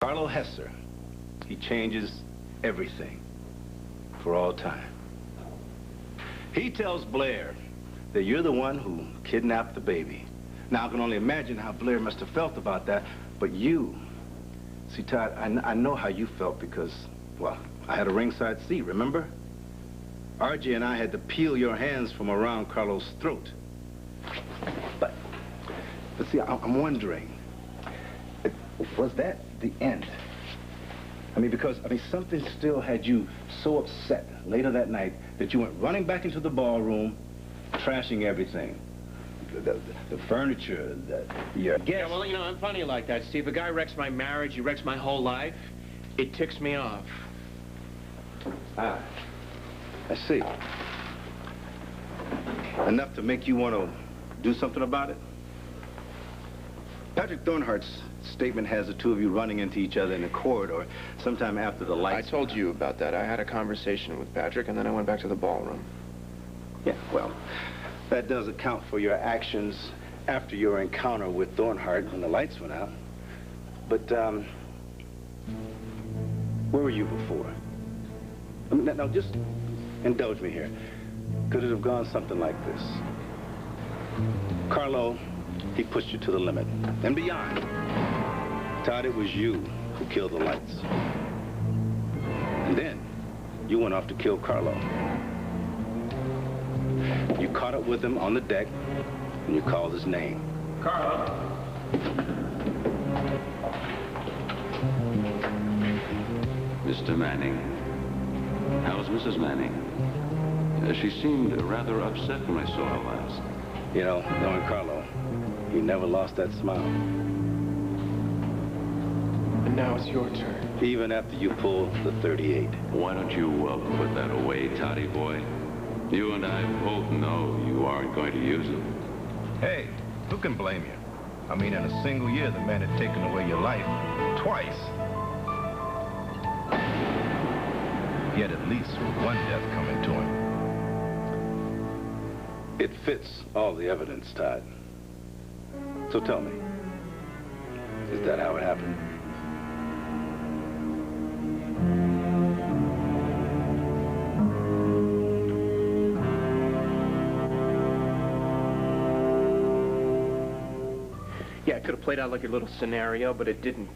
Carlo Hesser, he changes everything for all time. He tells Blair that you're the one who kidnapped the baby. Now, I can only imagine how Blair must have felt about that, but you... See, Todd, I know how you felt because, well, I had a ringside seat, remember? RJ and I had to peel your hands from around Carlo's throat. But see, I'm wondering, was that the end? I mean, because, something still had you so upset later that night that you went running back into the ballroom, trashing everything. The furniture, your guests. Yeah, well, you know, I'm funny like that, Steve. A guy wrecks my marriage, he wrecks my whole life. It ticks me off. Ah, I see. Enough to make you want to do something about it? Patrick Thornhart's statement has the two of you running into each other in the corridor sometime after the lights. I told you about that. I had a conversation with Patrick, and then I went back to the ballroom. Yeah, well, that does account for your actions after your encounter with Thornhart when the lights went out. But, where were you before? Now, just indulge me here. Could it have gone something like this? Carlo, he pushed you to the limit and beyond. Todd, it was you who killed the lights. And then you went off to kill Carlo. You caught up with him on the deck and you called his name. Carlo. Mr. Manning. How's Mrs. Manning? She seemed rather upset when I saw her last. You know, knowing Carlo, he never lost that smile. And now it's your turn. Even after you pulled the 38. Why don't you put that away, Toddy boy? You and I both know you aren't going to use it. Hey, who can blame you? I mean, in a single year, the man had taken away your life twice. He had at least one death coming to him. It fits all the evidence, Todd. So tell me, is that how it happened? Yeah, it could have played out like a little scenario, but it didn't.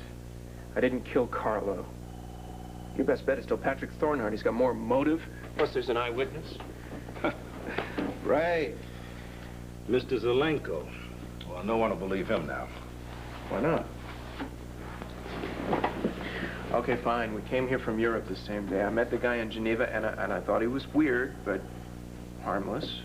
I didn't kill Carlo. Your best bet is still Patrick Thornhart. He's got more motive. Plus, there's an eyewitness. Right. Mr. Zelenko. Well, no one will believe him now. Why not? Okay, fine. We came here from Europe the same day. I met the guy in Geneva, and I thought he was weird, but harmless.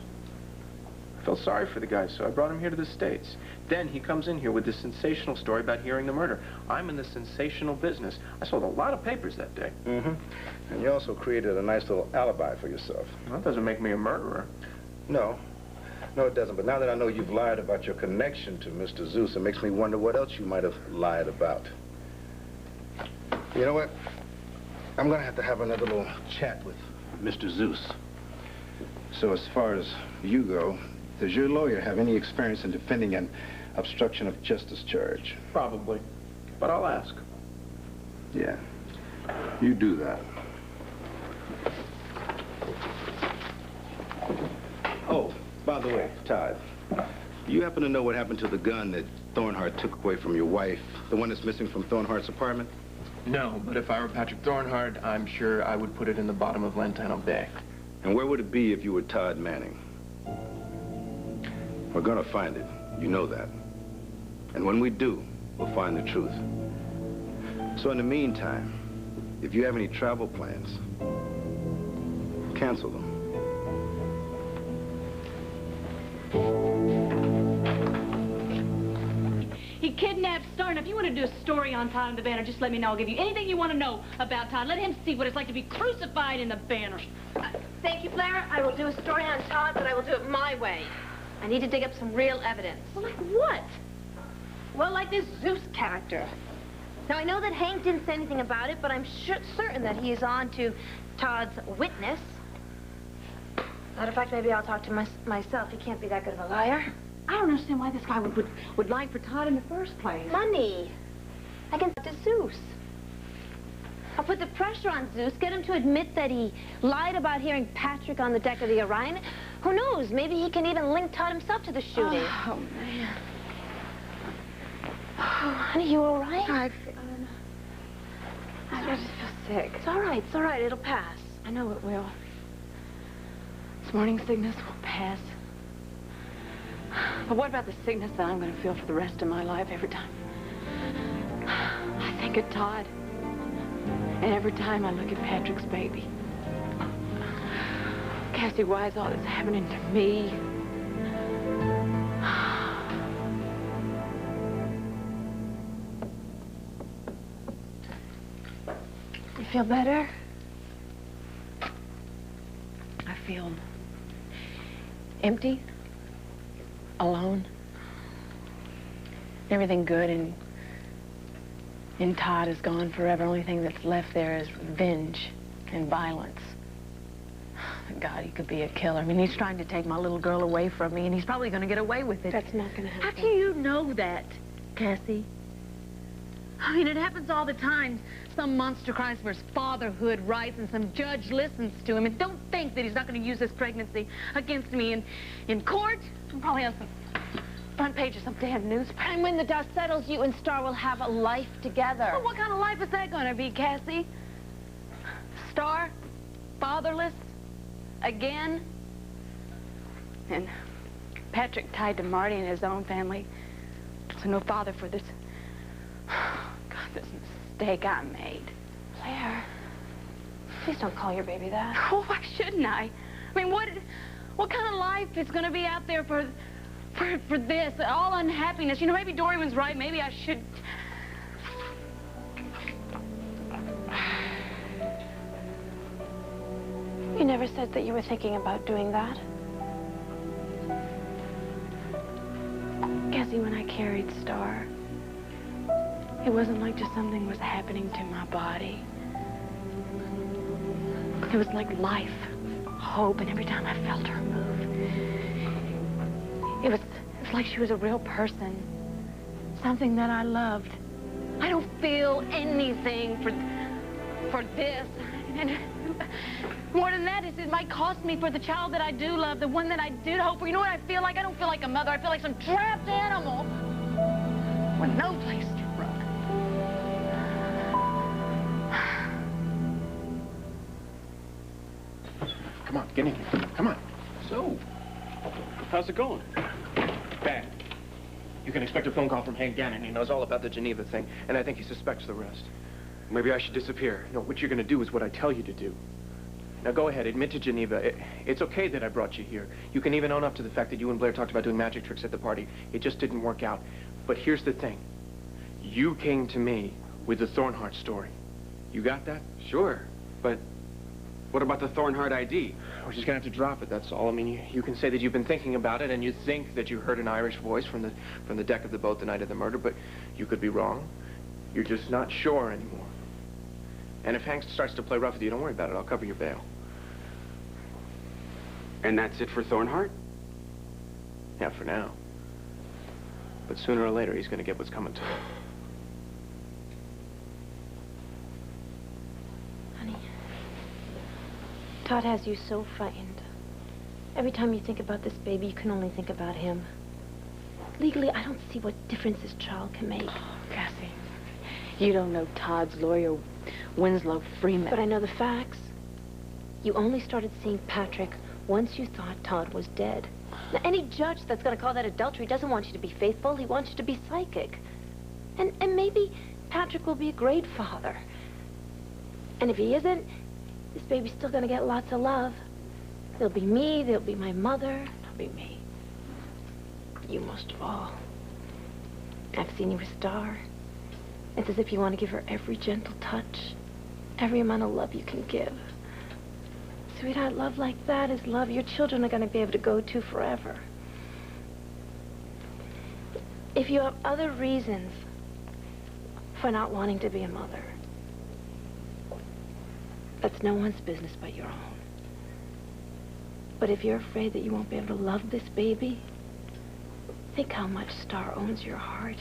I felt sorry for the guy, so I brought him here to the States. Then he comes in here with this sensational story about hearing the murder. I'm in the sensational business. I sold a lot of papers that day. Mm-hmm. And you also created a nice little alibi for yourself. Well, that doesn't make me a murderer. No. No, it doesn't. But now that I know you've lied about your connection to Mr. Zeus, it makes me wonder what else you might have lied about. You know what? I'm going to have another little chat with Mr. Zeus. So as far as you go, does your lawyer have any experience in defending an obstruction of justice charge? Probably. But I'll ask. Yeah. You do that. Oh, by the way, Todd, you happen to know what happened to the gun that Thornhart took away from your wife, the one that's missing from Thornhart's apartment? No, but if I were Patrick Thornhart, I'm sure I would put it in the bottom of Lantano Bay. And where would it be if you were Todd Manning? We're gonna find it. You know that. And when we do, we'll find the truth. So in the meantime, if you have any travel plans, cancel them. He kidnapped Star, and if you want to do a story on Todd and the Banner, just let me know. I'll give you anything you want to know about Todd. Let him see what it's like to be crucified in the Banner. Thank you, Blair. I will do a story on Todd, but I will do it my way. I need to dig up some real evidence. Well, like what? Well, like this Zeus character. Now, I know that Hank didn't say anything about it, but I'm certain that he is on to Todd's witness. Matter of fact, maybe I'll talk to myself. He can't be that good of a liar. I don't understand why this guy would lie for Todd in the first place. Money. I can talk to Zeus. put the pressure on Zeus, get him to admit that he lied about hearing Patrick on the deck of the Orion. Who knows? Maybe he can even link Todd himself to the shooting. Oh, man. Oh, honey, you all right? I just feel sick. It's all right. It's all right. It'll pass. I know it will. This morning sickness will pass. But what about the sickness that I'm going to feel for the rest of my life every time I think of Todd? And every time I look at Patrick's baby. Cassie, why is all this happening to me? You feel better? I feel empty, alone. Everything good in Todd is gone forever. Only thing that's left there is revenge and violence. God, he could be a killer. I mean, he's trying to take my little girl away from me, and he's probably going to get away with it. That's not going to happen. How do you know that, Cassie? I mean, it happens all the time. Some monster cries for his fatherhood rights, and some judge listens to him. And don't think that he's not going to use this pregnancy against me in court. He'll probably have some front page of some damn newspaper. And when the dust settles, you and Star will have a life together. Well, what kind of life is that going to be, Cassie? Star? Fatherless? Again? And Patrick tied to Marty and his own family. So no father for this... God, this mistake I made. Blair, please don't call your baby that. Oh, why shouldn't I? I mean, what kind of life is going to be out there for this? All unhappiness. You know, maybe Dorian's right. Maybe I should... You never said that you were thinking about doing that. Cassie, when I carried Star, it wasn't like just something was happening to my body. It was like life, hope, and every time I felt her move, it was like she was a real person, something that I loved. I don't feel anything for this. And more than that, it might cost me for the child that I do love, the one that I did hope for. You know what I feel like? I don't feel like a mother. I feel like some trapped animal with no place to run. Come on, get in here. Come on. So, how's it going? Bad. You can expect a phone call from Hank Gannon. He knows all about the Geneva thing, and I think he suspects the rest. Maybe I should disappear. No, what you're going to do is what I tell you to do. Now, go ahead. Admit to Geneva. It's okay that I brought you here. You can even own up to the fact that you and Blair talked about doing magic tricks at the party. It just didn't work out. But here's the thing. You came to me with the Thornhart story. You got that? Sure, but what about the Thornhart ID? We're just going to have to drop it, that's all. I mean, you can say that you've been thinking about it and you think that you heard an Irish voice from the deck of the boat the night of the murder, but you could be wrong. You're just not sure anymore. And if Hank starts to play rough with you, don't worry about it. I'll cover your bail. And that's it for Thornhart? Yeah, for now. But sooner or later, he's going to get what's coming to him. Honey, Todd has you so frightened. Every time you think about this baby, you can only think about him. Legally, I don't see what difference this child can make. Oh, Cassie, you don't know Todd's lawyer, Winslow Freeman. But I know the facts. You only started seeing Patrick once you thought Todd was dead. Now, any judge that's going to call that adultery doesn't want you to be faithful. He wants you to be psychic. And maybe Patrick will be a great father. And if he isn't, this baby's still going to get lots of love. There'll be me, there'll be my mother, there'll be me. You most of all. I've seen you with Star. It's as if you want to give her every gentle touch, every amount of love you can give. Sweetheart, love like that is love your children are going to be able to go to forever. If you have other reasons for not wanting to be a mother, that's no one's business but your own. But if you're afraid that you won't be able to love this baby, think how much Star owns your heart.